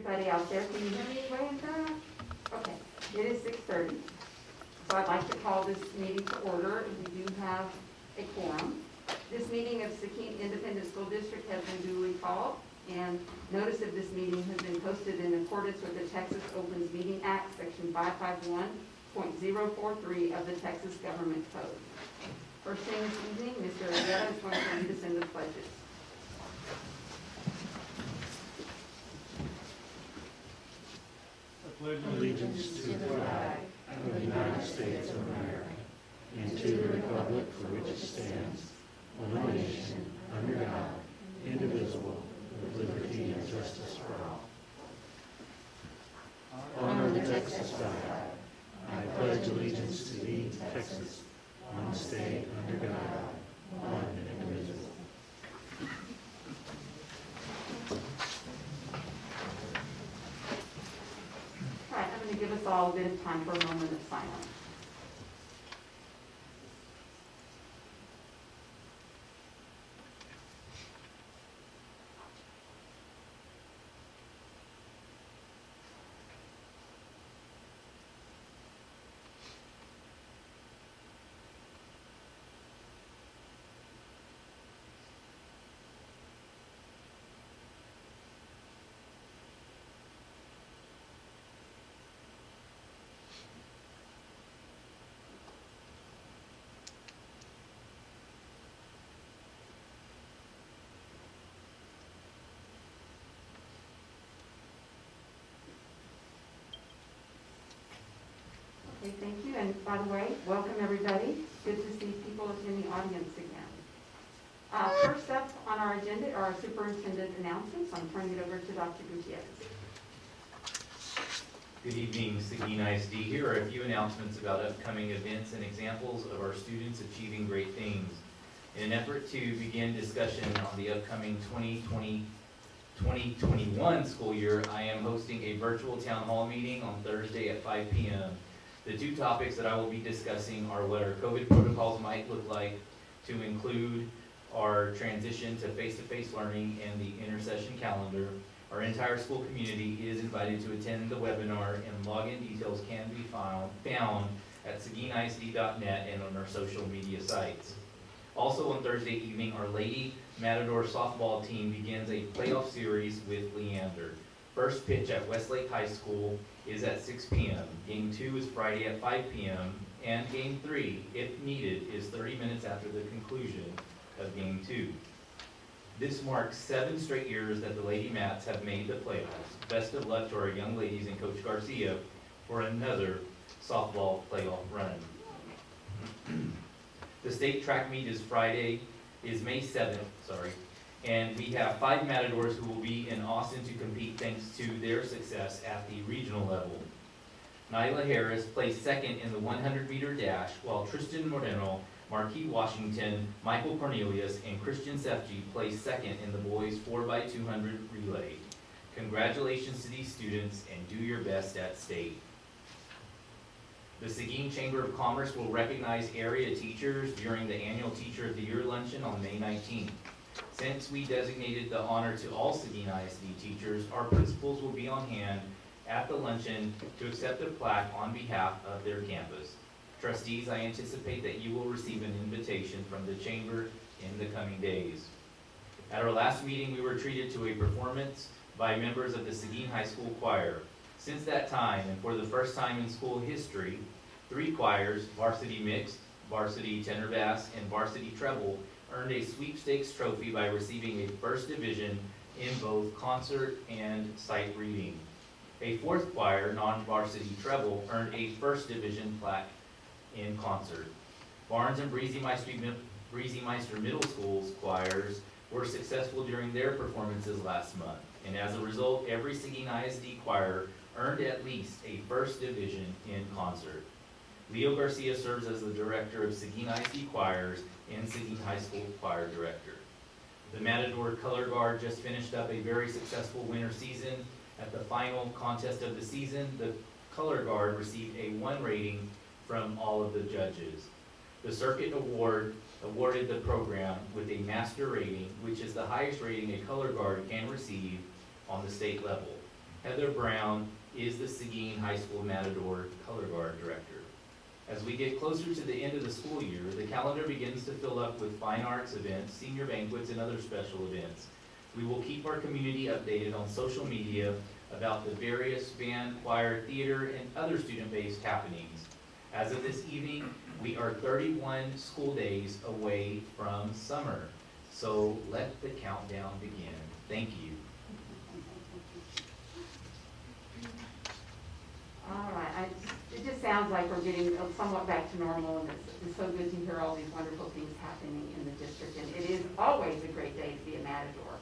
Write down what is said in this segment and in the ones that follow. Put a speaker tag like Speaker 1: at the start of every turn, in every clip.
Speaker 1: everybody out there. Can you hear me way in there? Okay, it is 6:30. So I'd like to call this meeting to order. We do have a quorum. This meeting of Seguin Independent School District has been duly called, and notice of this meeting has been posted in accordance with the Texas Opens Meeting Act, Section 551.043 of the Texas Government Code. First thing this evening, Mr. Arrieta is going to lead us in the pledges.
Speaker 2: I pledge allegiance to the flag of the United States of America and to the republic for which it stands, one nation, under God, indivisible, with liberty and justice for all. Honor the Texas flag. I pledge allegiance to thee, Texas, one state, under God, one indivisible.
Speaker 1: All right, I'm going to give us all a bit of time for a moment of silence. Okay, thank you. And by the way, welcome everybody. Good to see people in the audience again. First up on our agenda are our superintendent announcements. I'm turning it over to Dr. Gutierrez.
Speaker 3: Good evening, Seguin ISD. Here are a few announcements about upcoming events and examples of our students achieving great things. In an effort to begin discussion on the upcoming 2020-2021 school year, I am hosting a virtual town hall meeting on Thursday at 5 p.m. The two topics that I will be discussing are what our COVID protocols might look like, to include our transition to face-to-face learning and the intersession calendar. Our entire school community is invited to attend the webinar, and login details can be found at seguinisd.net and on our social media sites. Also on Thursday evening, our Lady Matador softball team begins a playoff series with Leander. First pitch at Westlake High School is at 6 p.m. Game 2 is Friday at 5 p.m. And Game 3, if needed, is 30 minutes after the conclusion of Game 2. This marks 7 straight years that the Lady Mats have made the playoffs. Best of luck to our young ladies and Coach Garcia for another softball playoff run. The state track meet is May 7th, and we have 5 Matadors who will be in Austin to compete thanks to their success at the regional level. Nyla Harris placed second in the 100-meter dash, while Tristan Moreno, Marquis Washington, Michael Cornelius, and Christian Sefji placed second in the boys 4x200 relay. Congratulations to these students, and do your best at state. The Seguin Chamber of Commerce will recognize area teachers during the annual Teacher of the Year luncheon on May 19th. Since we designated the honor to all Seguin ISD teachers, our principals will be on hand at the luncheon to accept a plaque on behalf of their campus. Trustees, I anticipate that you will receive an invitation from the Chamber in the coming days. At our last meeting, we were treated to a performance by members of the Seguin High School Choir. Since that time, and for the first time in school history, 3 choirs, varsity mixed, varsity tenor bass, and varsity treble, earned a sweepstakes trophy by receiving a first division in both concert and sight reading. A 4th choir, non-varsity treble, earned a first division plaque in concert. Barnes and Breezy Meister Middle School's choirs were successful during their performances last month, and as a result, every Seguin ISD choir earned at least a first division in concert. Leo Garcia serves as the director of Seguin ISD choirs and Seguin High School choir director. The Matador Color Guard just finished up a very successful winter season. At the final contest of the season, the Color Guard received a 1 rating from all of the judges. The circuit awarded the program with a master rating, which is the highest rating a color guard can receive on the state level. Heather Brown is the Seguin High School Matador Color Guard Director. As we get closer to the end of the school year, the calendar begins to fill up with fine arts events, senior banquets, and other special events. We will keep our community updated on social media about the various band, choir, theater, and other student-based happenings. As of this evening, we are 31 school days away from summer. So let the countdown begin. Thank you.
Speaker 1: All right, it just sounds like we're getting somewhat back to normal, and it's so good to hear all these wonderful things happening in the district, and it is always a great day to be a Matador.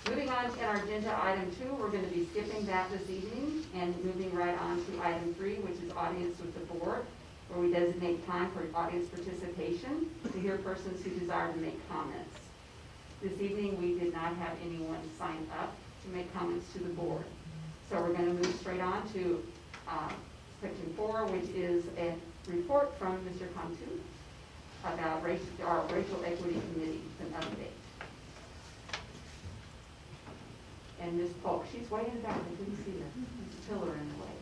Speaker 1: Moving on to our agenda, item 2, we're going to be skipping that this evening and moving right on to item 3, which is audience with the board, where we designate time for audience participation to hear persons who desire to make comments. This evening, we did not have anyone sign up to make comments to the board. So we're going to move straight on to section 4, which is a report from Mr. Cantu about our racial equity committee, an update. And Ms. Polk, she's way in the back, I couldn't see her. There's a pillar in the way.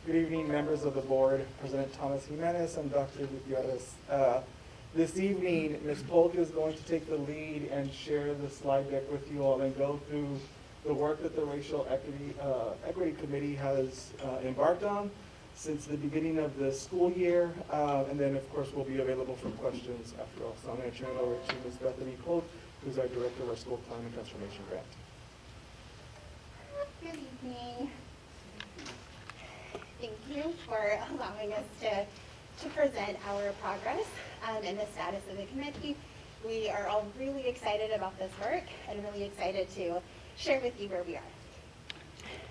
Speaker 4: Good evening, members of the board, President Thomas Jimenez and Dr. Gutierrez. This evening, Ms. Polk is going to take the lead and share the slide deck with you all and go through the work that the Racial Equity Committee has embarked on since the beginning of the school year, and then of course we'll be available for questions after all. So I'm going to turn it over to Ms. Bethany Polk, who's our Director of our School Plan and Transformation Grant.
Speaker 5: Good evening. Thank you for allowing us to present our progress and the status of the committee. We are all really excited about this work and really excited to share with you where we are.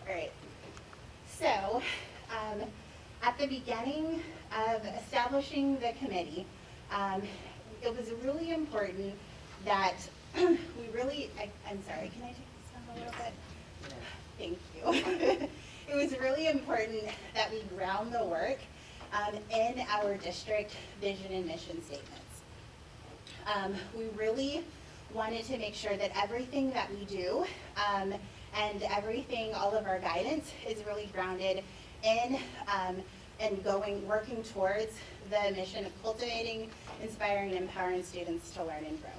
Speaker 5: All right. So, at the beginning of establishing the committee, it was really important that we really, I'm sorry, can I take this down a little bit? Thank you. It was really important that we ground the work in our district vision and mission statements. We really wanted to make sure that everything that we do and everything, all of our guidance is really grounded in and working towards the mission of cultivating, inspiring, and empowering students to learn and grow.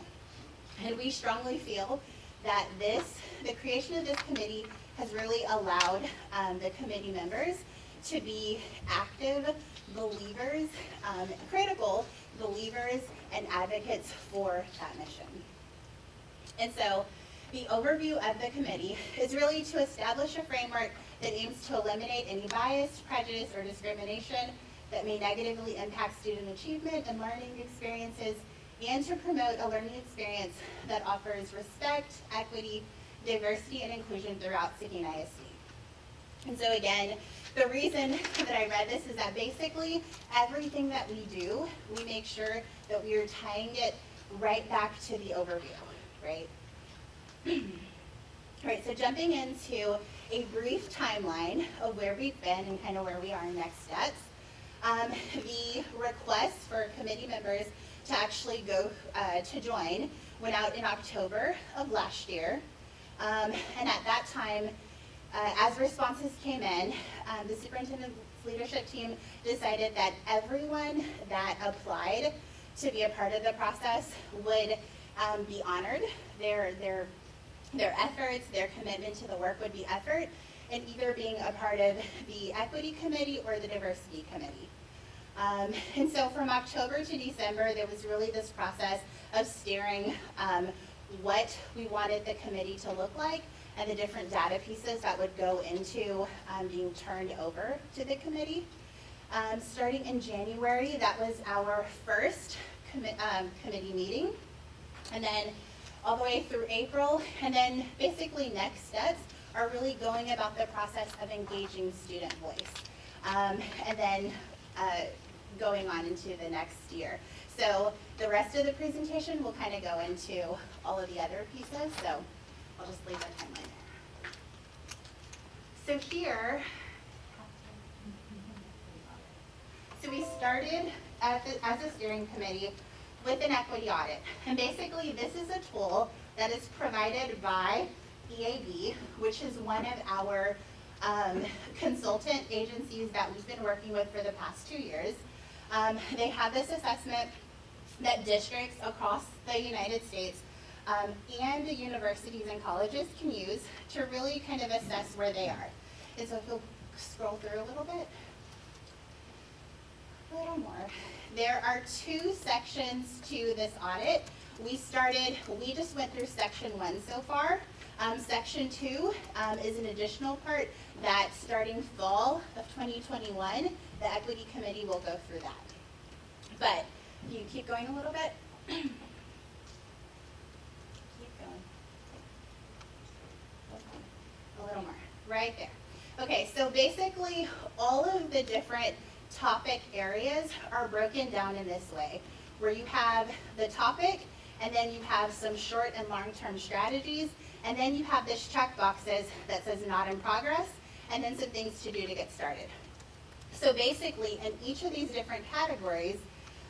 Speaker 5: And we strongly feel that the creation of this committee has really allowed the committee members to be active believers, critical believers and advocates for that mission. And so the overview of the committee is really to establish a framework that aims to eliminate any bias, prejudice, or discrimination that may negatively impact student achievement and learning experiences, and to promote a learning experience that offers respect, equity, diversity, and inclusion throughout Seguin ISD. And so again, the reason that I read this is that basically everything that we do, we make sure that we are tying it right back to the overview, right? All right, so jumping into a brief timeline of where we've been and kind of where we are in next steps. The request for committee members to actually go to join went out in October of last year. And at that time, as responses came in, the superintendent's leadership team decided that everyone that applied to be a part of the process would be honored. Their efforts, their commitment to the work would be effort in either being a part of the equity committee or the diversity committee. And so from October to December, there was really this process of steering what we wanted the committee to look like and the different data pieces that would go into being turned over to the committee. Starting in January, that was our first committee meeting. And then all the way through April, and then basically next steps are really going about the process of engaging student voice. And then going on into the next year. So the rest of the presentation will kind of go into all of the other pieces, so I'll just leave that timeline there. So here, so we started as a steering committee with an equity audit. And basically, this is a tool that is provided by EAB, which is one of our consultant agencies that we've been working with for the past 2 years. They have this assessment that districts across the United States and the universities and colleges can use to really kind of assess where they are. And so if you'll scroll through a little bit, a little more. There are 2 sections to this audit. We just went through section 1 so far. Section 2 is an additional part that starting fall of 2021, the Equity Committee will go through that. But you keep going a little bit. Keep going. A little more, right there. Okay, so basically all of the different topic areas are broken down in this way, where you have the topic, and then you have some short and long-term strategies, and then you have this check boxes that says not in progress, and then some things to do to get started. So basically, in each of these different categories,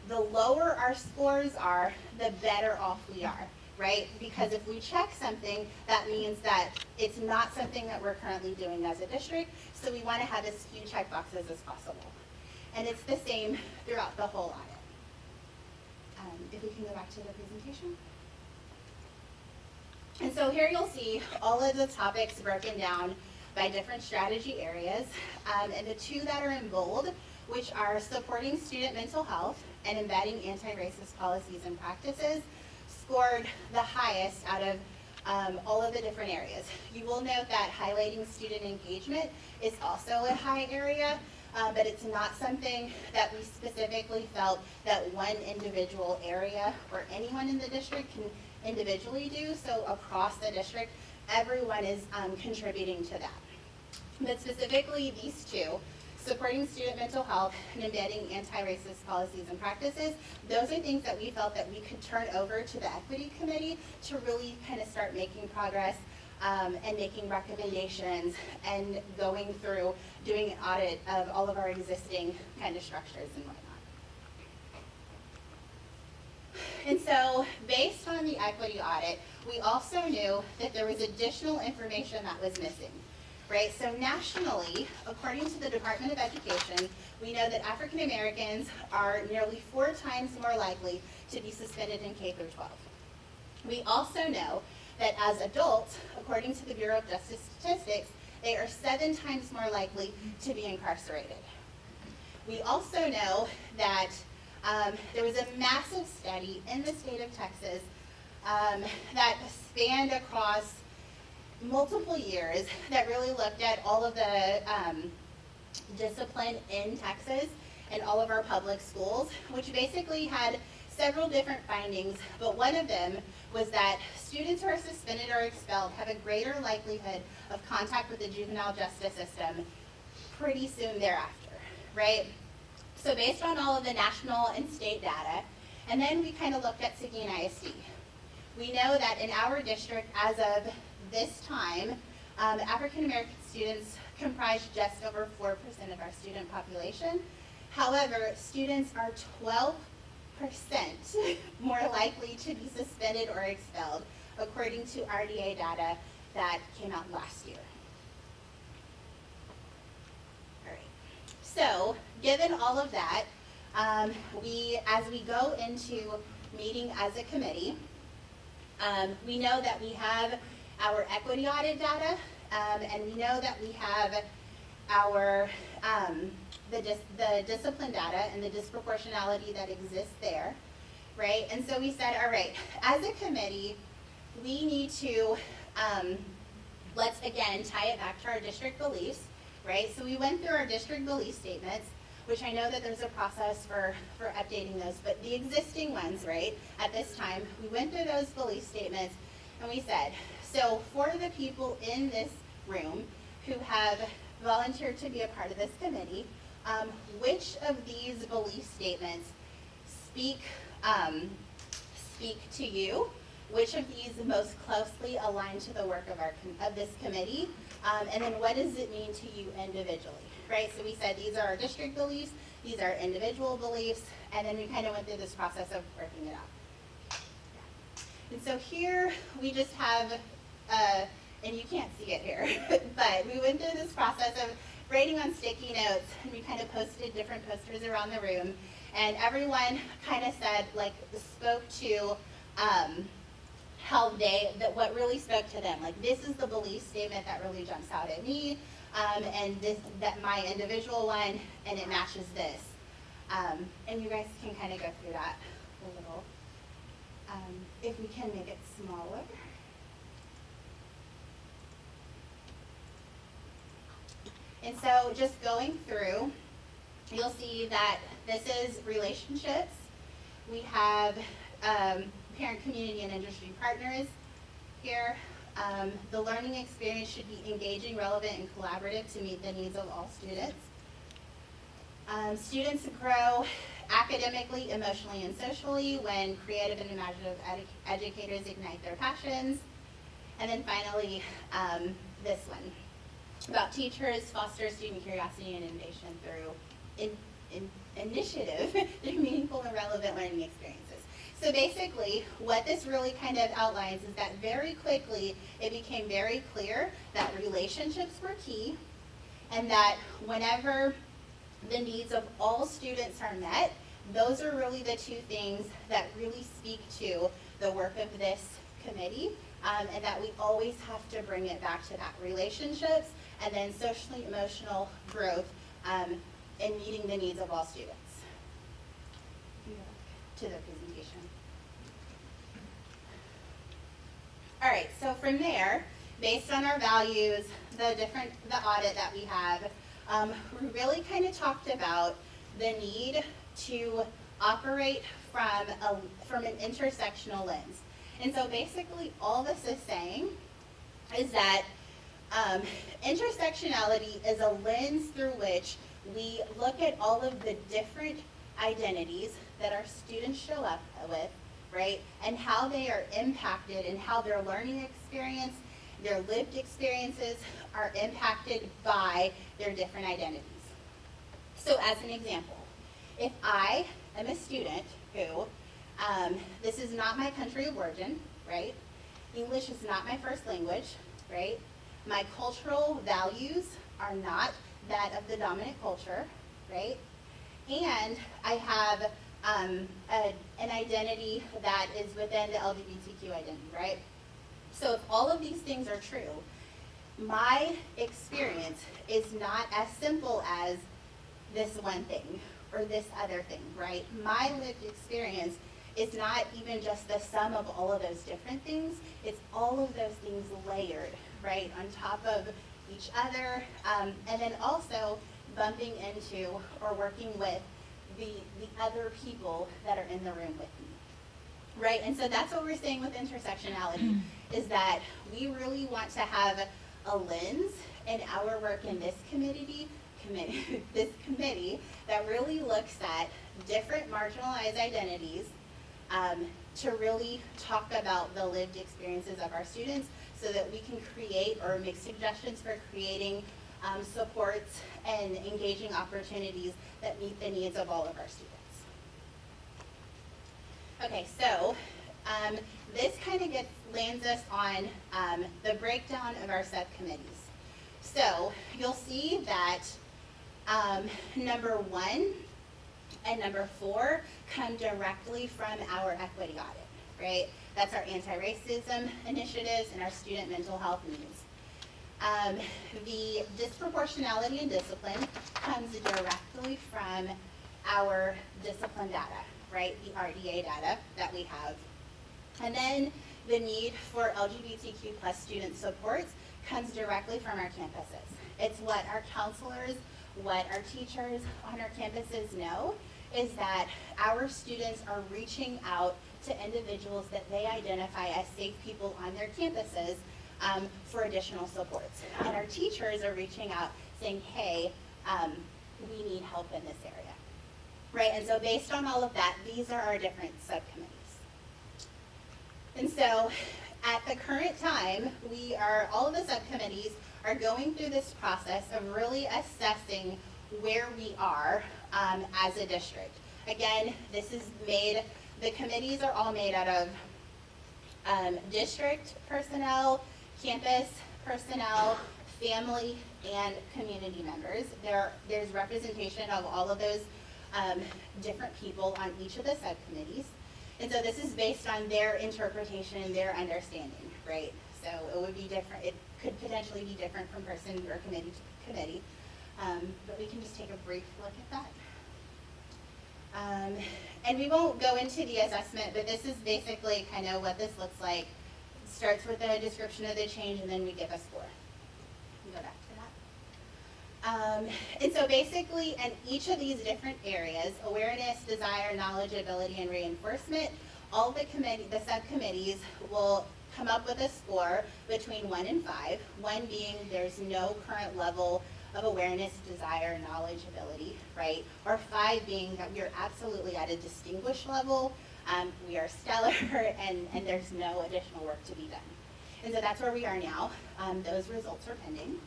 Speaker 5: the lower our scores are, the better off we are, right? Because if we check something, that means that it's not something that we're currently doing as a district, so we want to have as few check boxes as possible. And it's the same throughout the whole audit. If we can go back to the presentation. And so here you'll see all of the topics broken down by different strategy areas. And the 2 that are in bold, which are supporting student mental health and embedding anti-racist policies and practices, scored the highest out of all of the different areas. You will note that highlighting student engagement is also a high area, but it's not something that we specifically felt that one individual area or anyone in the district can individually do. So across the district, everyone is contributing to that. But specifically these 2, supporting student mental health and embedding anti-racist policies and practices, those are things that we felt that we could turn over to the Equity Committee to really kind of start making progress and making recommendations and going through doing an audit of all of our existing kind of structures and whatnot. And so based on the equity audit, we also knew that there was additional information that was missing, right? So nationally, according to the Department of Education, we know that African Americans are nearly 4 times more likely to be suspended in K through 12. We also know that as adults, according to the Bureau of Justice Statistics, they are 7 times more likely to be incarcerated. We also know that there was a massive study in the state of Texas that spanned across multiple years that really looked at all of the discipline in Texas and all of our public schools, which basically had several different findings, but one of them was that students who are suspended or expelled have a greater likelihood of contact with the juvenile justice system pretty soon thereafter, right? So based on all of the national and state data, and then we kind of looked at Seguin ISD. We know that in our district, as of this time, African American students comprise just over 4% of our student population. However, students are 12% more likely to be suspended or expelled, according to RDA data that came out last year. All right. So, given all of that, as we go into meeting as a committee, we know that we have our equity audit data, and we know that we have our the discipline data and the disproportionality that exists there, right? And so we said, all right, as a committee, we need to, let's again tie it back to our district beliefs, right? So we went through our district belief statements, which I know that there's a process for updating those, but the existing ones, right, at this time, we went through those belief statements and we said, so for the people in this room who have volunteered to be a part of this committee, which of these belief statements speak to you? Which of these most closely align to the work of this committee? And then what does it mean to you individually, right? So we said these are our district beliefs, These are individual beliefs, and then we kind of went through this process of working it out. And so here we just have, and you can't see it here, but we went through this process of writing on sticky notes, and we kind of posted different posters around the room, and everyone kind of said, like, spoke to how what really spoke to them. Like, this is the belief statement that really jumps out at me, and that my individual one, and it matches this. And you guys can kind of go through that a little. If we can make it smaller. And so just going through, you'll see that this is relationships. We have parent, community, and industry partners here. The learning experience should be engaging, relevant, and collaborative to meet the needs of all students. Students grow academically, emotionally, and socially when creative and imaginative educators ignite their passions. And then finally, this one, about teachers foster student curiosity and innovation through initiative through meaningful and relevant learning experiences. So basically, what this really kind of outlines is that very quickly, it became very clear that relationships were key, and that whenever the needs of all students are met, those are really the two things that really speak to the work of this committee, and that we always have to bring it back to that relationships and then socially emotional growth in meeting the needs of all students. To the presentation. All right, so from there, based on our values, the audit that we have, we really kind of talked about the need to operate from an intersectional lens. And so basically all this is saying is that intersectionality is a lens through which we look at all of the different identities that our students show up with, right? And how they are impacted and how their learning experience, their lived experiences are impacted by their different identities. So as an example, if I am a student who, this is not my country of origin, right? English is not my first language, right? My cultural values are not that of the dominant culture, right? And I have an identity that is within the LGBTQ identity, right? So if all of these things are true, my experience is not as simple as this one thing or this other thing, right? My lived experience is not even just the sum of all of those different things, it's all of those things layered, right, on top of each other, and then also bumping into or working with the other people that are in the room with me, right? And so that's what we're saying with intersectionality, is that we really want to have a lens in our work in this committee that really looks at different marginalized identities to really talk about the lived experiences of our students so that we can create or make suggestions for creating supports and engaging opportunities that meet the needs of all of our students. Okay, so this kind of lands us on the breakdown of our subcommittees. So you'll see that number 1 and number 4 come directly from our equity audit, right? That's our anti-racism initiatives and our student mental health needs. The disproportionality and discipline comes directly from our discipline data, right? The RDA data that we have. And then the need for LGBTQ plus student supports comes directly from our campuses. It's what our counselors, what our teachers on our campuses know, is that our students are reaching out to individuals that they identify as safe people on their campuses for additional supports. And our teachers are reaching out saying, hey, we need help in this area, right? And so based on all of that, these are our different subcommittees. And so at the current time, all of the subcommittees are going through this process of really assessing where we are as a district. Again, the committees are all made out of district personnel, campus personnel, family, and community members. There's representation of all of those different people on each of the subcommittees. And so this is based on their interpretation and their understanding, right? So it would be different, it could potentially be different from person or committee to committee. But we can just take a brief look at that. And we won't go into the assessment, but this is basically kind of what this looks like. It starts with a description of the change, and then we give a score. We go back to that. And so basically, in each of these different areas, awareness, desire, knowledge, ability, and reinforcement, all the subcommittees will come up with a score between 1 and 5, 1 being there's no current level of awareness, desire, knowledge, ability, right? Or 5 being that we are absolutely at a distinguished level, we are stellar, and there's no additional work to be done. And so that's where we are now. Those results are pending.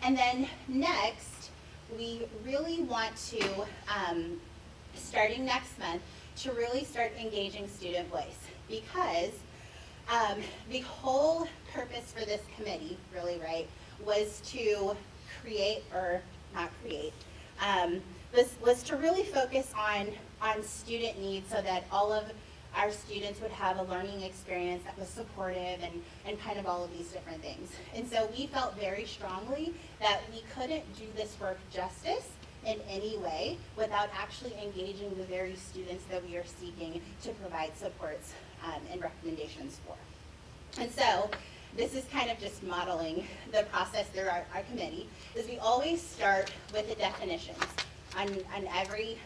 Speaker 5: And then next, we really want to, starting next month, to really start engaging student voice, because the whole purpose for this committee, really, right, was to create, or not create, was to really focus on student needs so that all of our students would have a learning experience that was supportive and kind of all of these different things. And so we felt very strongly that we couldn't do this work justice in any way without actually engaging the very students that we are seeking to provide supports and recommendations for. And so this is kind of just modeling the process through our committee, is we always start with the definitions on every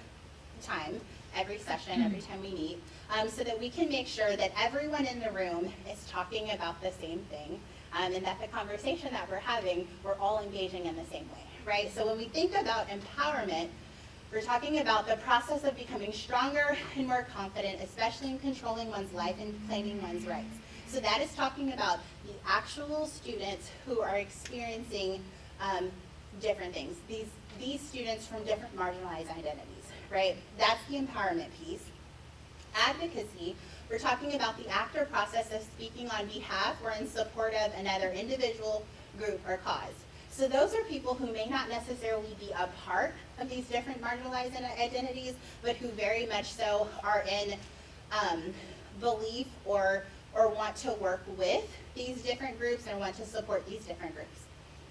Speaker 5: time, every session, every time we meet, so that we can make sure that everyone in the room is talking about the same thing, and that the conversation that we're having, we're all engaging in the same way, right? So when we think about empowerment, we're talking about the process of becoming stronger and more confident, especially in controlling one's life and claiming one's rights. So that is talking about the actual students who are experiencing different things. These students from different marginalized identities, right? That's the empowerment piece. Advocacy, we're talking about the act or process of speaking on behalf or in support of another individual, group, or cause. So those are people who may not necessarily be a part of these different marginalized identities, but who very much so are in belief or want to work with these different groups and want to support these different groups,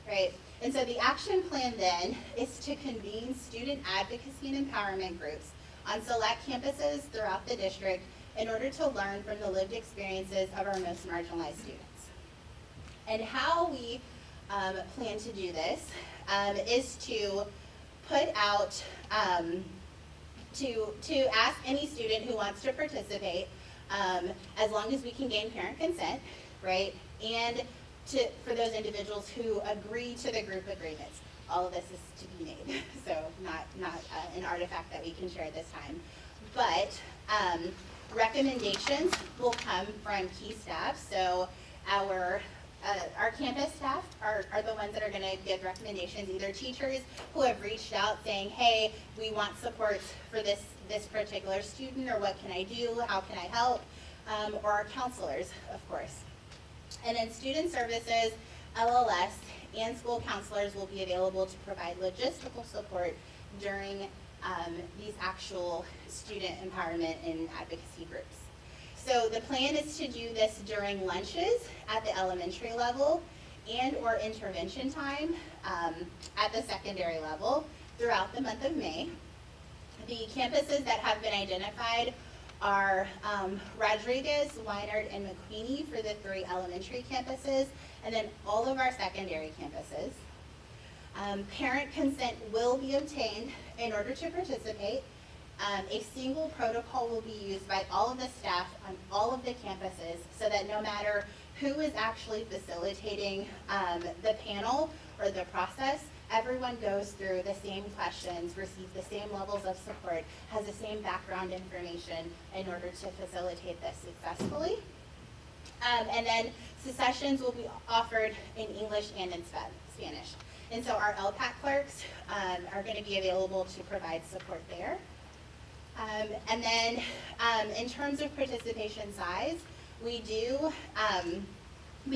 Speaker 5: right? And so the action plan then is to convene student advocacy and empowerment groups on select campuses throughout the district in order to learn from the lived experiences of our most marginalized students. And how we plan to do this is to put out, to ask any student who wants to participate, as long as we can gain parent consent, right? And for those individuals who agree to the group agreements. All of this is to be made, so not an artifact that we can share this time. But recommendations will come from key staff. So our campus staff are the ones that are going to give recommendations, either teachers who have reached out saying, hey, we want supports for this particular student, or what can I do, how can I help, or our counselors, of course. And then student services, LLS, and school counselors will be available to provide logistical support during these actual student empowerment and advocacy groups. So the plan is to do this during lunches at the elementary level and or intervention time at the secondary level throughout the month of May. The campuses that have been identified are Rodriguez, Weinert, and McQueeney for the 3 elementary campuses, and then all of our secondary campuses. Parent consent will be obtained in order to participate. A single protocol will be used by all of the staff on all of the campuses so that no matter who is actually facilitating the panel or the process, everyone goes through the same questions, receives the same levels of support, has the same background information in order to facilitate this successfully. And then sessions will be offered in English and in Spanish. And so our LPAC clerks are going to be available to provide support there. And then in terms of participation size, we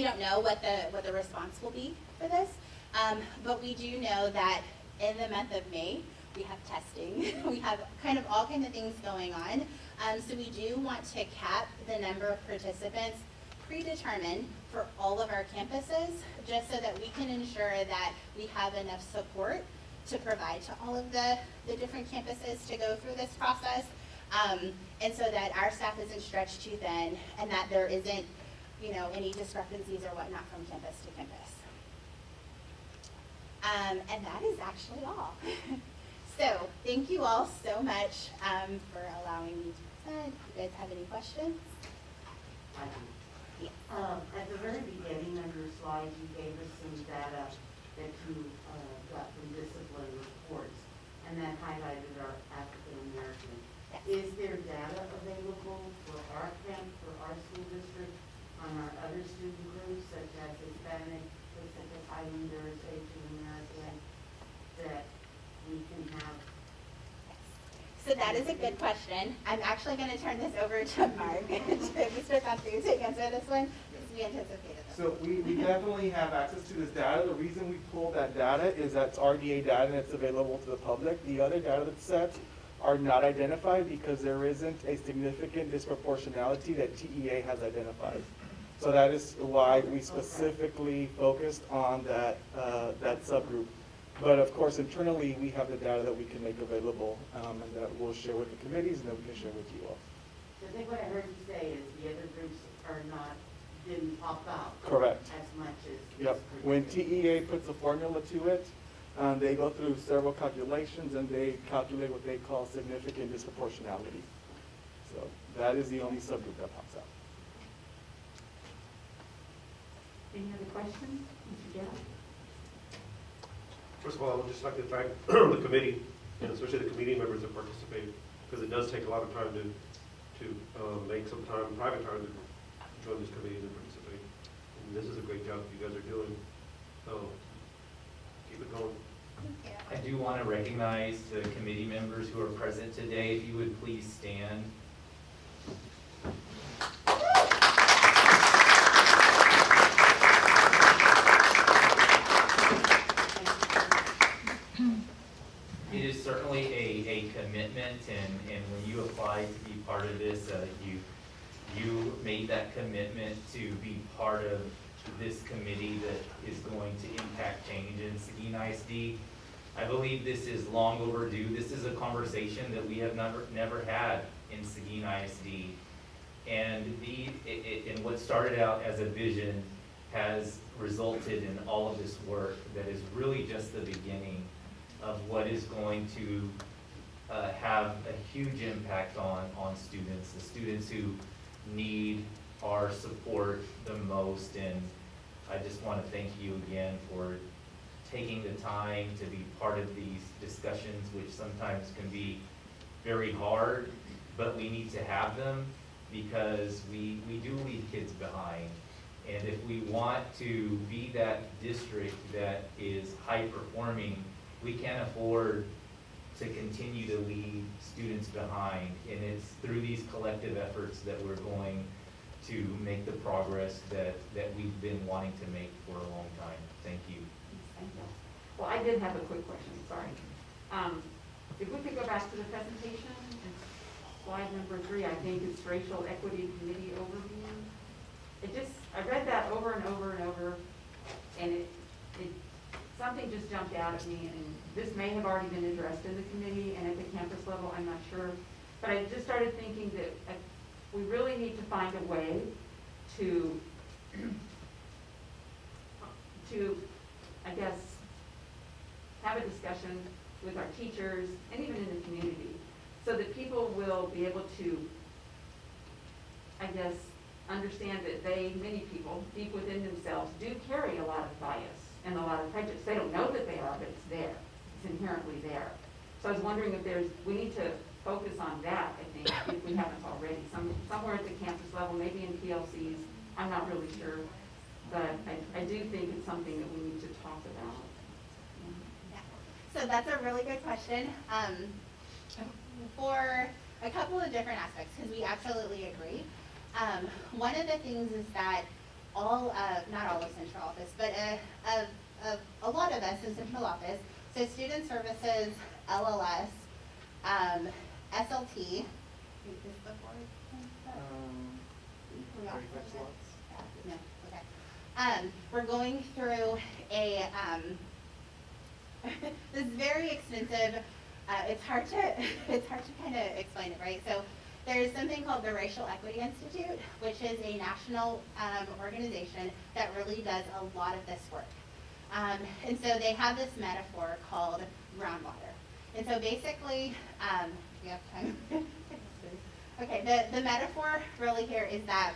Speaker 5: don't know what the response will be for this, but we do know that in the month of May, we have testing. We have kind of all kinds of things going on. So we do want to cap the number of participants predetermined for all of our campuses, just so that we can ensure that we have enough support to provide to all of the different campuses to go through this process. And so that our staff isn't stretched too thin and that there isn't, any discrepancies or whatnot from campus to campus. And that is actually all. So thank you all so much for allowing me to present. You guys have any questions?
Speaker 6: I do.
Speaker 5: Yeah.
Speaker 6: At the very beginning of your slide, you gave us some data that you got from discipline reports, and that highlighted our African American.
Speaker 5: Yes.
Speaker 6: Is there data available for our school district on our other student groups, such as Hispanic, Pacific Islanders, Asian American, that we can have?
Speaker 5: So that is a good question. I'm actually going to turn this over to Mark, to Mr. Country, to answer this one, because we anticipated this.
Speaker 4: So we definitely have access to this data. The reason we pulled that data is that's RDA data and it's available to the public. The other data sets are not identified because there isn't a significant disproportionality that TEA has identified. So that is why we specifically focused on that subgroup. But of course, internally, we have the data that we can make available and that we'll share with the committees and that we can share with you all.
Speaker 6: So I think what I heard you say is the other groups didn't pop out.
Speaker 4: Correct.
Speaker 6: As much as.
Speaker 4: Yep.
Speaker 6: this group
Speaker 4: When
Speaker 6: did.
Speaker 4: TEA puts a formula to it, they go through several calculations and they calculate what they call significant disproportionality. So that is the only subgroup that pops out.
Speaker 1: Any other questions? Mr. Gallo?
Speaker 7: First of all, I would just like to thank the committee, and especially the committee members that participate, because it does take a lot of time to make some time, private time, to join these committees and participate. And this is a great job you guys are doing, so keep it going.
Speaker 3: I do want to recognize the committee members who are present today. If you would please stand. It is certainly a commitment, and when you applied to be part of this, you made that commitment to be part of this committee that is going to impact change in Seguin ISD. I believe this is long overdue. This is a conversation that we have never had in Seguin ISD. And what started out as a vision has resulted in all of this work that is really just the beginning of what is going to have a huge impact on students, the students who need our support the most. And I just want to thank you again for taking the time to be part of these discussions, which sometimes can be very hard, but we need to have them because we do leave kids behind. And if we want to be that district that is high performing, we can't afford to continue to leave students behind. And it's through these collective efforts that we're going to make the progress that we've been wanting to make for a long time. Thank you.
Speaker 1: Thank you. Well, I did have a quick question, sorry. If we could go back to the presentation, and slide number 3, I think it's Racial Equity Committee Overview. I read that over and over and over, and something just jumped out at me, and this may have already been addressed in the committee and at the campus level, I'm not sure. But I just started thinking that we really need to find a way to I guess, have a discussion with our teachers and even in the community so that people will be able to, I guess, understand that many people, deep within themselves, do carry a lot of bias and a lot of prejudice. They don't know that they are, but it's there. It's inherently there. So I was wondering if we need to focus on that, I think, if we haven't already. Somewhere at the campus level, maybe in PLCs, I'm not really sure. But I do think it's something that we need to talk about.
Speaker 5: So that's a really good question. For a couple of different aspects, because we absolutely agree. One of the things is that not all of central office, but a lot of us in central office, so student services, LLS, SLT, is the board? We all-
Speaker 4: 35 slots.
Speaker 5: No, okay. We're going through this very extensive, it's hard to kind of explain it, right? So there's something called the Racial Equity Institute, which is a national organization that really does a lot of this work. And so they have this metaphor called groundwater. And so basically, we have time. Okay, the metaphor really here is that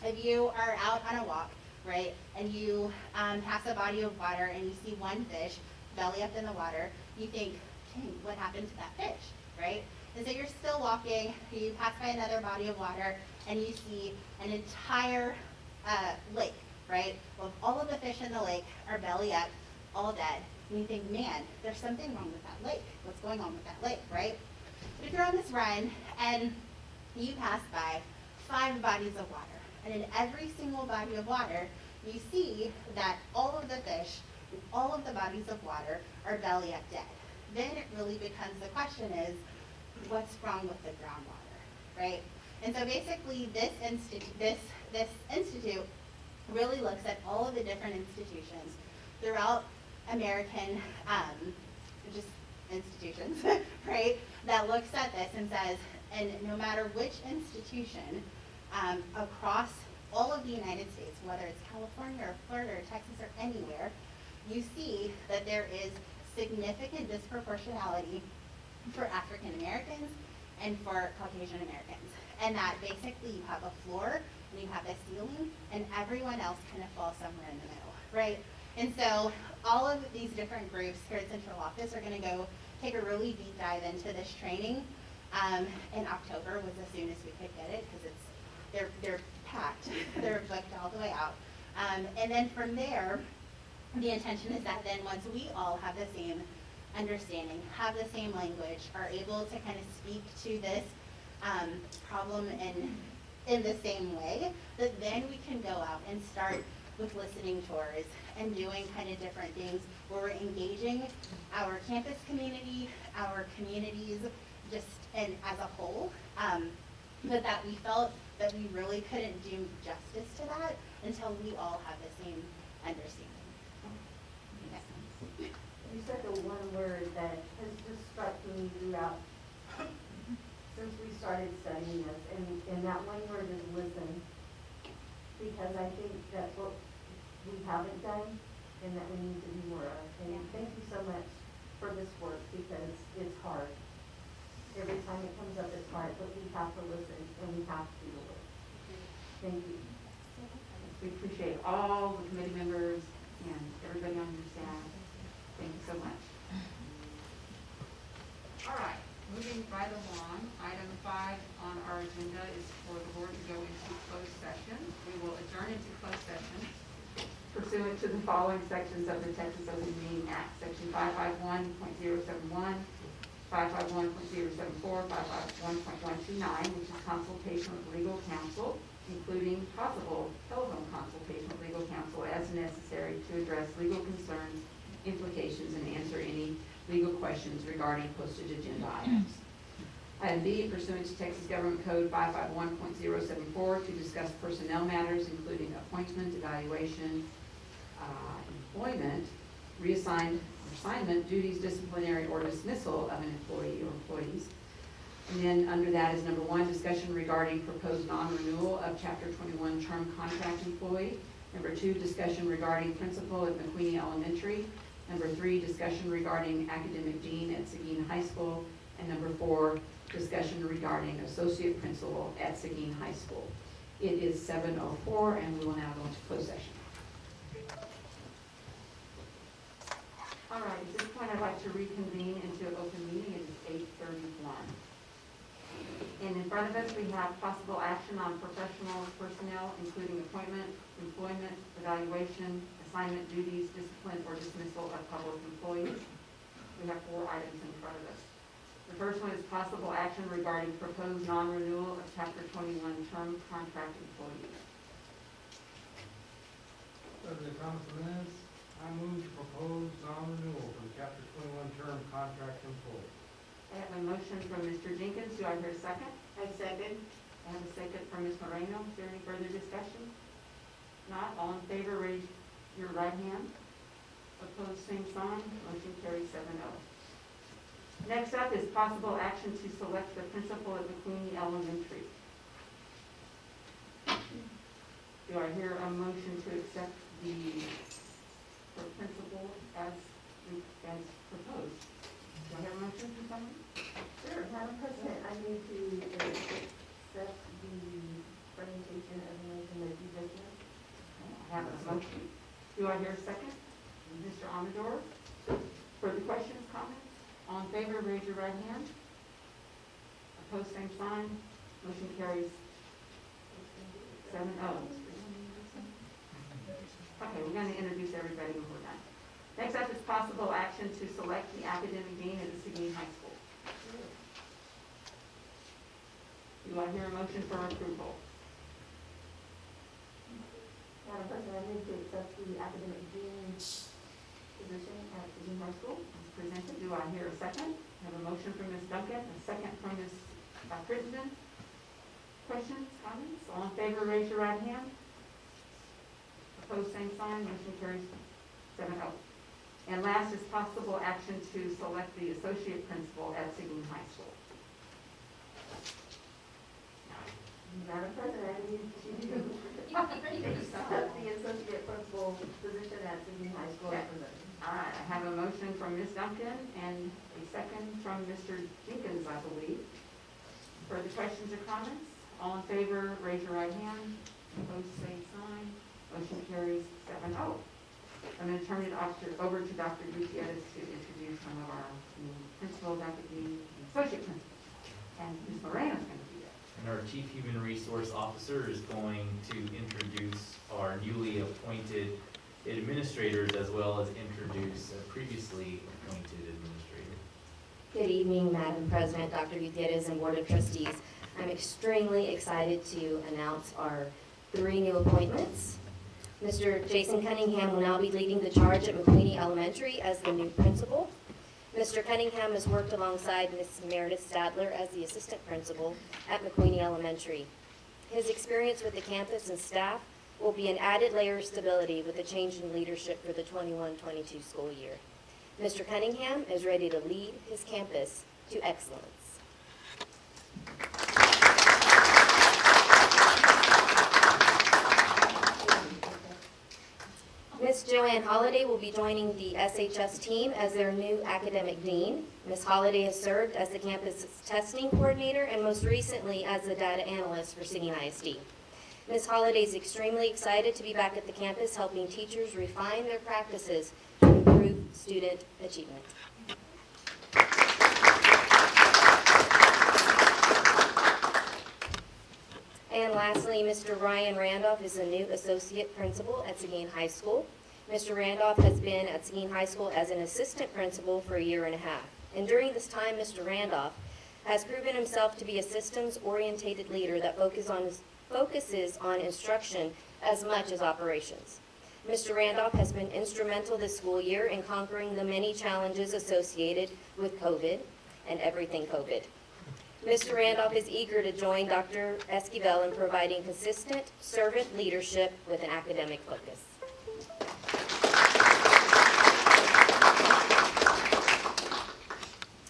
Speaker 5: if you are out on a walk, right, and you pass a body of water and you see one fish belly up in the water, you think, dang, what happened to that fish, right? And so you're still walking, you pass by another body of water, and you see an entire lake, right? Well, all of the fish in the lake are belly up, all dead. And you think, man, there's something wrong with that lake. What's going on with that lake, right? But if you're on this run and you pass by 5 bodies of water, and in every single body of water, you see that all of the fish, all of the bodies of water are belly up dead. Then it really becomes the question is, what's wrong with the groundwater, right? And so basically this institute really looks at all of the different institutions throughout American, just institutions, right? That looks at this and says, and no matter which institution across all of the United States, whether it's California or Florida or Texas or anywhere, you see that there is significant disproportionality for African Americans and for Caucasian Americans. And that basically you have a floor and you have a ceiling and everyone else kind of falls somewhere in the middle, right? And so all of these different groups here at Central Office are gonna go take a really deep dive into this training. In October was as soon as we could get it because they're packed, they're booked all the way out. And then from there, the intention is that then once we all have the same understanding, have the same language, are able to kind of speak to this problem in the same way, that then we can go out and start with listening tours and doing kind of different things where we're engaging our campus community, our communities, just and as a whole, but that we felt that we really couldn't do justice to that until we all have the same understanding.
Speaker 6: You said the one word that has just struck me throughout since we started studying this, and that one word is listen. Because I think that's what we haven't done and that we need to do more of. And thank you so much for this work because it's hard. Every time it comes up, it's hard, but we have to listen and we have to do the work. Thank you.
Speaker 1: We appreciate all the committee members and everybody on your staff. Thank you so much. All right, moving right along, item 5 on our agenda is for the board to go into closed session. We will adjourn into closed session pursuant to the following sections of the Texas Open Meeting Act, section 551.071, 551.074, 551.129, which is consultation with legal counsel, including possible telephone consultation with legal counsel as necessary to address legal concerns, implications, and answer any legal questions regarding postage agenda items. Item B, pursuant to Texas Government Code 551.074, to discuss personnel matters, including appointment, evaluation, employment, assignment, duties, disciplinary, or dismissal of an employee or employees. And then under that is number 1, discussion regarding proposed non-renewal of Chapter 21 term contract employee. Number 2, discussion regarding principal at McQueenie Elementary. Number 3, discussion regarding academic dean at Seguin High School. And number 4, discussion regarding associate principal at Seguin High School. It is 7:04 and we will now go into closed session. All right, at this point I'd like to reconvene into an open meeting. It is 8:31. And in front of us we have possible action on professional personnel, including appointment, employment, evaluation, assignment, duties, discipline, or dismissal of public employees. We have 4 items in front of us. The first one is possible action regarding proposed non-renewal of Chapter 21 term contract employees.
Speaker 8: President Thomas Jimenez, I move to propose non-renewal for the Chapter 21 term contract employee.
Speaker 1: I have a motion from Mr. Jenkins. Do I hear a second?
Speaker 6: I second.
Speaker 1: I have a second from Ms. Moreno. Is there any further discussion? Not, all in favor, raise your right hand. Opposed, same sign. Motion carries 7-0. Next up is possible action to select the principal at McQueenie Elementary. Do I hear a motion to accept the principal as proposed? Do I have a motion from someone?
Speaker 9: Sure, Madam President, I need to accept the presentation of the motion that you just made.
Speaker 1: I have a motion. Do I hear a second? Mr. Amador? Further questions, comments? All in favor, raise your right hand. Opposed, same sign. Motion carries 7-0. Okay, we're going to introduce everybody when we're done. Next up is possible action to select the academic dean at the Seguin High School. Do I hear a motion for approval?
Speaker 9: Madam President, I move to accept the academic dean position at Seguin High School.
Speaker 1: As presented, do I hear a second? I have a motion from Ms. Duncan, a second from Ms. Crittenden. Questions, comments? All in favor, raise your right hand. Opposed, same sign. Motion carries 7-0. And last is possible action to select the associate principal at Seguin High School.
Speaker 9: Madam President, I need to accept the associate principal position at Seguin High School as presented.
Speaker 1: All right, I have a motion from Ms. Duncan and a second from Mr. Jenkins, I believe. Further questions or comments? All in favor, raise your right hand. Opposed, same sign. Motion carries 7-0. I'm going to turn it over to Dr. Gutierrez to introduce some of our new principals, Dr. Dean, and associate principals. And Ms. Moreno's going to do that.
Speaker 3: And our Chief Human Resource Officer is going to introduce our newly appointed administrators as well as introduce a previously appointed administrator.
Speaker 10: Good evening, Madam President, Dr. Gutierrez, and Board of Trustees. I'm extremely excited to announce our 3 new appointments. Mr. Jason Cunningham will now be leading the charge at McQueenie Elementary as the new principal. Mr. Cunningham has worked alongside Ms. Meredith Stadler as the assistant principal at McQueenie Elementary. His experience with the campus and staff will be an added layer of stability with the change in leadership for the 21-22 school year. Mr. Cunningham is ready to lead his campus to excellence. Ms. Joanne Holliday will be joining the SHS team as their new academic dean. Ms. Holliday has served as the campus testing coordinator and most recently as the data analyst for Seguin ISD. Ms. Holliday is extremely excited to be back at the campus helping teachers refine their practices to improve student achievement. And lastly, Mr. Ryan Randolph is the new associate principal at Seguin High School. Mr. Randolph has been at Seguin High School as an assistant principal for 1.5 years. And during this time, Mr. Randolph has proven himself to be a systems-oriented leader that focuses on instruction as much as operations. Mr. Randolph has been instrumental this school year in conquering the many challenges associated with COVID and everything COVID. Mr. Randolph is eager to join Dr. Esquivel in providing consistent servant leadership with an academic focus.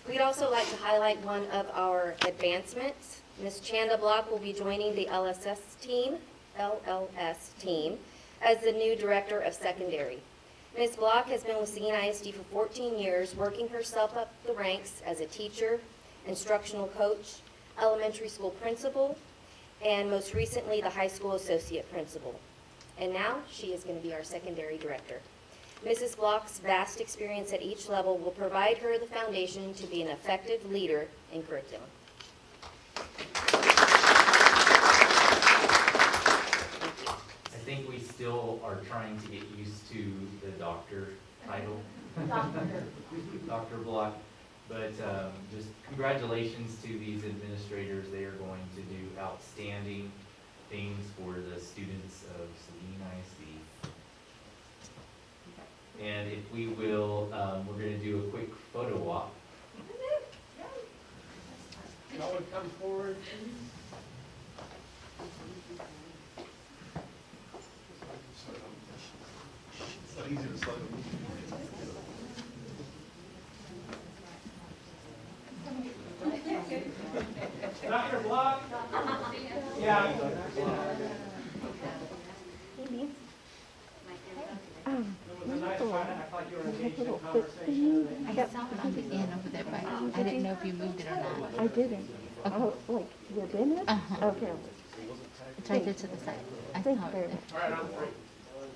Speaker 10: We'd also like to highlight one of our advancements. Ms. Chanda Block will be joining the LLS team, as the new director of secondary. Ms. Block has been with Seguin ISD for 14 years, working herself up the ranks as a teacher, instructional coach, elementary school principal, and most recently the high school associate principal. And now she is going to be our secondary director. Mrs. Block's vast experience at each level will provide her the foundation to be an effective leader in curriculum.
Speaker 3: I think we still are trying to get used to the doctor title. Dr. Block. But just congratulations to these administrators. They are going to do outstanding things for the students of Seguin ISD. And if we will, we're going to do a quick photo walk.
Speaker 8: Y'all would come forward, please. Dr. Block? Yeah. It was a nice try to act like you were engaged in conversation.
Speaker 11: I saw it on the end over there, but I didn't know if you moved it or not.
Speaker 9: I didn't. Oh, like within it?
Speaker 11: Uh-huh.
Speaker 9: Okay.
Speaker 11: It's right there to the side. I saw
Speaker 9: Thank you
Speaker 11: it
Speaker 9: very
Speaker 11: there.
Speaker 9: much.
Speaker 8: All right, on three. 1,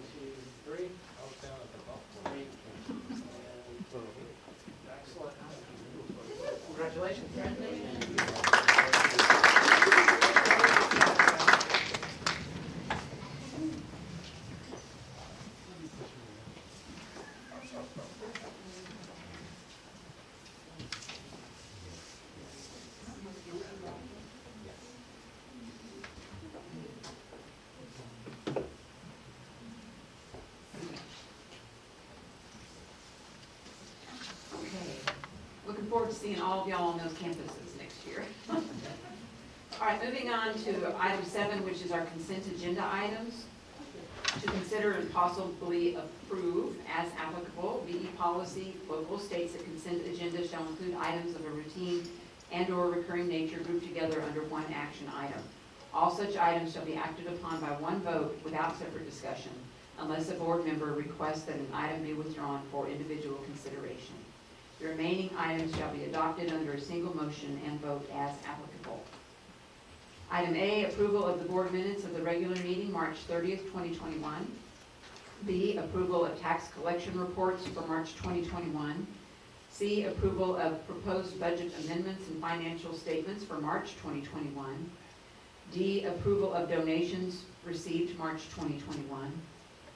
Speaker 8: 2, 3. Excellent. Congratulations.
Speaker 1: Looking forward to seeing all of y'all on those campuses next year. All right, moving on to item 7, which is our consent agenda items. To consider and possibly approve as applicable, VE policy local states that consent agenda shall include items of a routine and/or recurring nature grouped together under one action item. All such items shall be acted upon by one vote without separate discussion, unless a board member requests that an item be withdrawn for individual consideration. The remaining items shall be adopted under a single motion and vote as applicable. Item A, approval of the board minutes of the regular meeting, March 30th, 2021. B, approval of tax collection reports for March 2021. C, approval of proposed budget amendments and financial statements for March 2021. D, approval of donations received March 2021.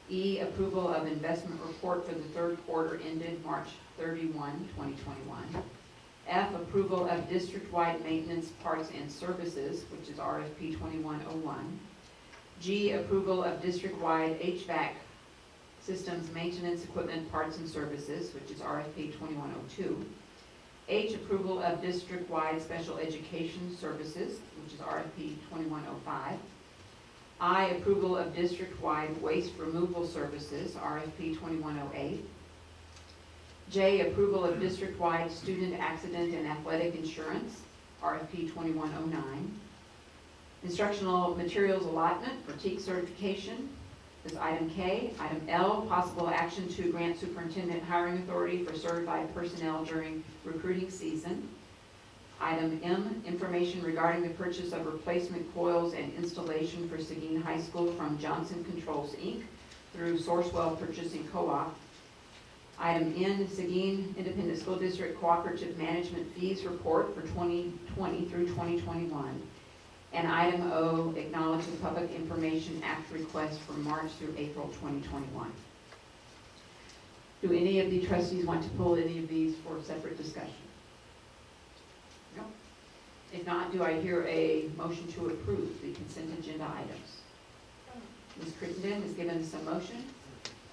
Speaker 1: E, approval of investment report for the third quarter ended March 31, 2021. F, approval of district-wide maintenance parts and services, which is RFP 2101. G, approval of district-wide HVAC systems maintenance equipment parts and services, which is RFP 2102. H, approval of district-wide special education services, which is RFP 2105. I, approval of district-wide waste removal services, RFP 2108. J, approval of district-wide student accident and athletic insurance, RFP 2109. Instructional materials allotment for TEAC certification is item K. Item L, possible action to grant superintendent hiring authority for certified personnel during recruiting season. Item M, information regarding the purchase of replacement coils and installation for Seguin High School from Johnson Controls, Inc. through Sourcewell Purchasing Co-op. Item N, Seguin Independent School District Cooperative Management Fees Report for 2020 through 2021. And item O, acknowledge the Public Information Act request for March through April 2021. Do any of the trustees want to pull any of these for separate discussion? No? If not, do I hear a motion to approve the consent agenda items? Ms. Crittenden has given us a motion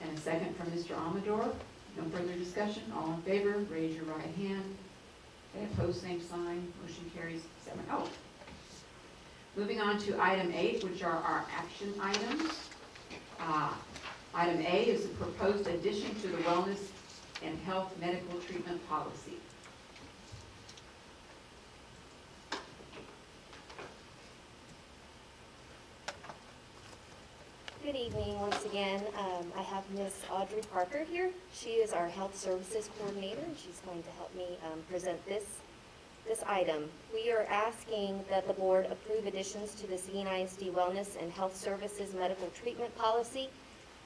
Speaker 1: and a second from Mr. Amador. No further discussion. All in favor, raise your right hand. Okay, opposed, same sign. Motion carries 7-0. Moving on to item 8, which are our action items. Item A is a proposed addition to the wellness and health medical treatment policy.
Speaker 10: Good evening once again. I have Ms. Audrey Parker here. She is our Health Services Coordinator, and she's going to help me present this item. We are asking that the board approve additions to the Seguin ISD Wellness and Health Services Medical Treatment Policy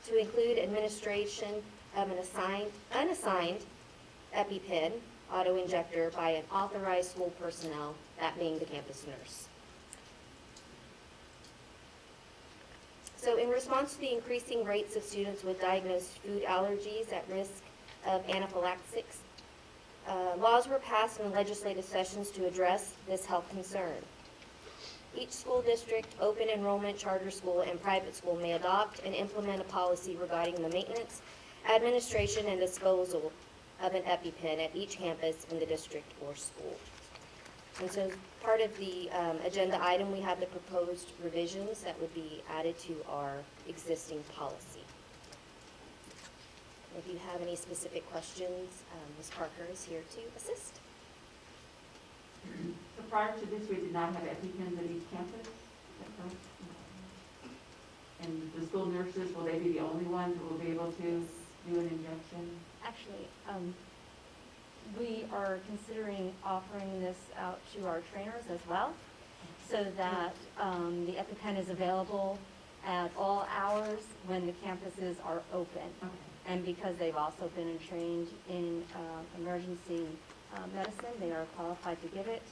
Speaker 10: to include administration of an unassigned EpiPen auto-injector by an authorized school personnel, that being the campus nurse. So in response to the increasing rates of students with diagnosed food allergies at risk of anaphylaxis. Laws were passed in legislative sessions to address this health concern. Each school district, open enrollment, charter school, and private school may adopt and implement a policy regarding the maintenance, administration, and disposal of an EpiPen at each campus in the district or school. And so part of the agenda item, we have the proposed revisions that would be added to our existing policy. If you have any specific questions, Ms. Parker is here to assist.
Speaker 1: So prior to this, we did not have EpiPens at each campus, is that correct? And the school nurses, will they be the only ones who will be able to do an injection?
Speaker 12: Actually, we are considering offering this out to our trainers as well, so that the EpiPen is available at all hours when the campuses are open.
Speaker 1: Okay.
Speaker 12: And because they've also been trained in emergency medicine, they are qualified to give it.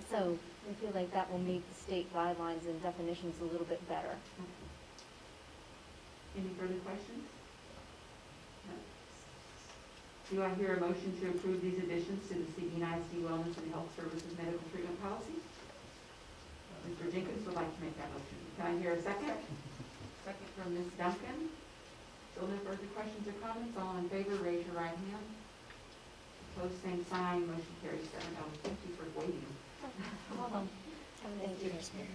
Speaker 12: So we feel like that will meet the state guidelines and definitions a little bit better.
Speaker 1: Any further questions? No. Do I hear a motion to approve these additions to the Seguin ISD Wellness and Health Services Medical Treatment Policy? Mr. Jenkins would like to make that motion. Can I hear a second? Second from Ms. Duncan. Still no further questions or comments? All in favor, raise your right hand. Opposed, same sign. Motion carries 7-0. Thank you for waiting.
Speaker 10: Thank you, Ms. Parker.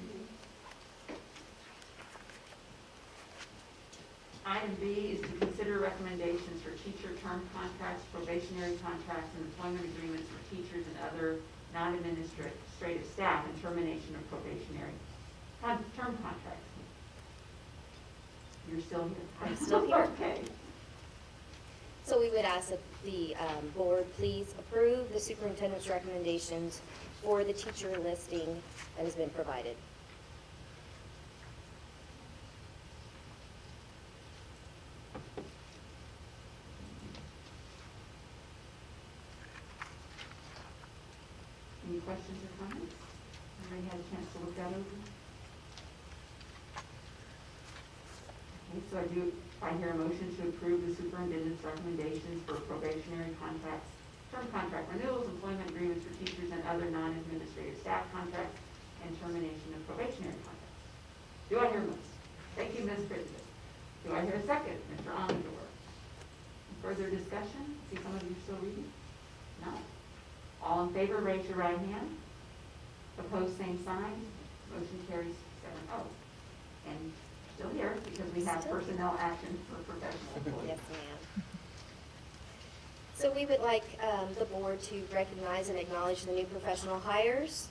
Speaker 1: Item B is to consider recommendations for teacher term contracts, probationary contracts, and employment agreements for teachers and other non-administrative staff and termination of probationary term contracts. You're still here?
Speaker 10: I'm still here.
Speaker 1: Okay.
Speaker 10: So we would ask that the board please approve the superintendent's recommendations for the teacher listing that has been provided.
Speaker 1: Any questions or comments? Everybody had a chance to look that over? Okay, so I hear a motion to approve the superintendent's recommendations for probationary contracts, term contract renewals, employment agreements for teachers and other non-administrative staff contracts, and termination of probationary contracts. Do I hear a motion? Thank you, Ms. Bridget. Do I hear a second? Mr. Amador. Further discussion? See some of you still reading? No? All in favor, raise your right hand. Opposed, same sign. Motion carries 7-0. And still here because we have personnel action for professional employees.
Speaker 10: Yes, ma'am. So we would like the board to recognize and acknowledge the new professional hires.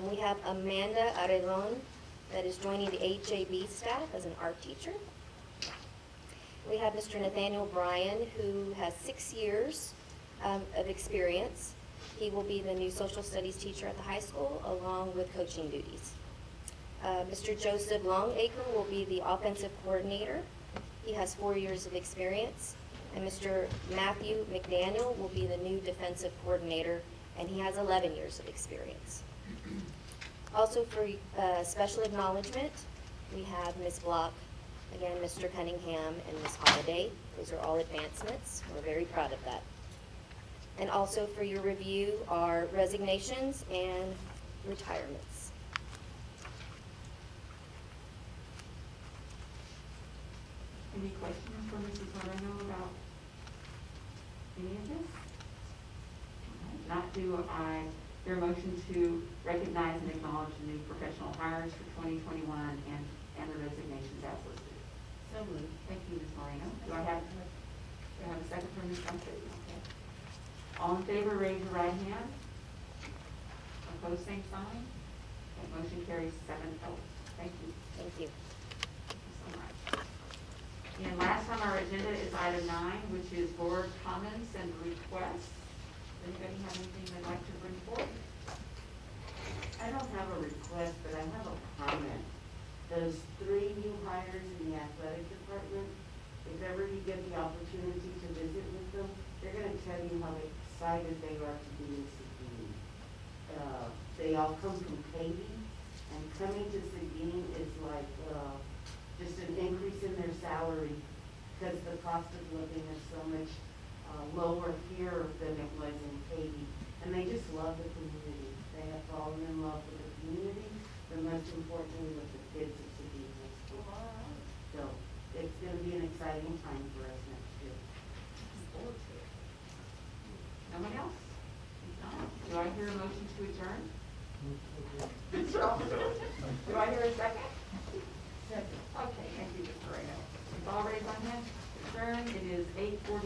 Speaker 10: We have Amanda Arellon that is joining the HAB staff as an art teacher. We have Mr. Nathaniel Bryan, who has 6 years of experience. He will be the new social studies teacher at the high school, along with coaching duties. Mr. Joseph Longacre will be the offensive coordinator. He has 4 years of experience. And Mr. Matthew McDaniel will be the new defensive coordinator, and he has 11 years of experience. Also for special acknowledgement, we have Ms. Block, again, Mr. Cunningham, and Ms. Holliday. Those are all advancements. We're very proud of that. And also for your review are resignations and retirements.
Speaker 1: Any questions for Mrs. Moreno about any of this? Okay. Not do I hear a motion to recognize and acknowledge the new professional hires for 2021 and the resignations as listed?
Speaker 6: So moved.
Speaker 1: Thank you, Ms. Moreno. Do I have a second from Ms. Duncan? Okay. All in favor, raise your right hand. Opposed, same sign. Okay, motion carries 7-0. Thank you.
Speaker 10: Thank you.
Speaker 1: Thank you so much. And last on our agenda is item 9, which is board comments and requests. Does anybody have anything they'd like to bring forward?
Speaker 6: I don't have a request, but I have a comment. Those 3 new hires in the athletic department, if ever you get the opportunity to visit with them, they're gonna tell you how excited they are to be in Seguin. They all come from Katy, and coming to Seguin is like, just an increase in their salary because the cost of living is so much lower here than it was in Katy. And they just love the community. They have fallen in love with the community, but most importantly with the kids of Seguin High School. So it's going to be an exciting time for us next year.
Speaker 1: No one else? Do I hear a motion to adjourn? Do I hear a second? Second. Okay, thank you, Ms. Moreno. All raised on hand, adjourn. It is 8:47.